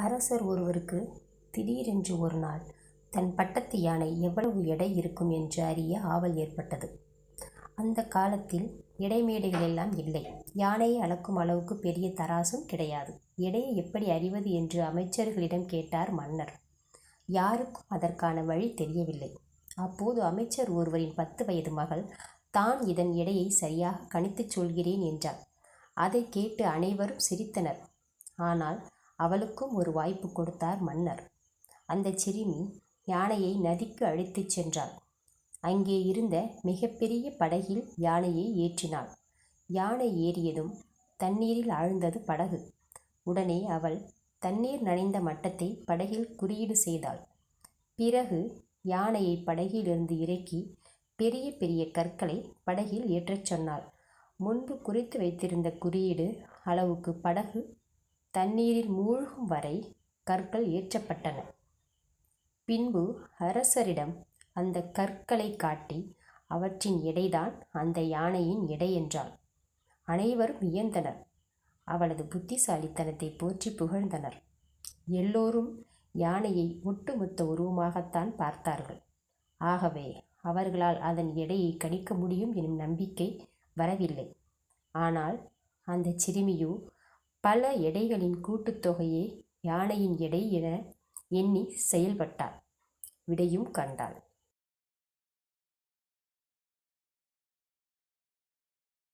அரசர் ஒருவருக்கு திடீரென்று ஒரு நாள் தன் பட்டத்து யானை எவ்வளவு எடை இருக்கும் என்று அறிய ஆவல் ஏற்பட்டது. அந்த காலத்தில் எடைமேடைகள் எல்லாம் இல்லை. யானையை அளக்கும் அளவுக்கு பெரிய தராசும் கிடையாது. எடையை எப்படி அறிவது என்று அமைச்சர்களிடம் கேட்டார் மன்னர். யாருக்கும் அதற்கான வழி தெரியவில்லை. அப்போது அமைச்சர் ஒருவரின் 10 வயது மகள் தான் இதன் எடையை சரியாக கணித்துச் சொல்கிறேன் என்றாள். அதை கேட்டு அனைவரும் சிரித்தனர். ஆனால் அவளுக்கும் ஒரு வாய்ப்பு கொடுத்தார் மன்னர். அந்த சிறுமி யானையை நதிக்கு அழைத்துச் சென்றாள். அங்கே இருந்த மிகப்பெரிய படகில் யானையை ஏற்றினாள். யானை ஏறியதும் தண்ணீரில் ஆழ்ந்தது படகு. உடனே அவள் தண்ணீர் நனைந்த மட்டத்தை படகில் குறியீடு செய்தாள். பிறகு யானையை படகிலிருந்து இறக்கி பெரிய பெரிய கற்களை படகில் ஏற்றச் சொன்னாள். முன்பு குறித்து வைத்திருந்த குறியீடு அளவுக்கு படகு தண்ணீரில் மூழ்கும் வரை கற்கள் ஏற்றப்பட்டன. பின்பு அரசரிடம் அந்த கற்களை காட்டி அவற்றின் எடைதான் அந்த யானையின் எடை என்றாள். அனைவரும் வியந்தனர். அவளது புத்திசாலித்தனத்தை போற்றி புகழ்ந்தனர். எல்லோரும் யானையை ஒட்டுமொத்த உருவமாகத்தான் பார்த்தார்கள். ஆகவே அவர்களால் அதன் எடையை கணிக்க முடியும் எனும் நம்பிக்கை வரவில்லை. ஆனால் அந்த சிறுமியோ பல எடைகளின் கூட்டுத்தொகையே யானையின் எடை என எண்ணி செயல்பட்டாள். விடையும் கண்டாள்.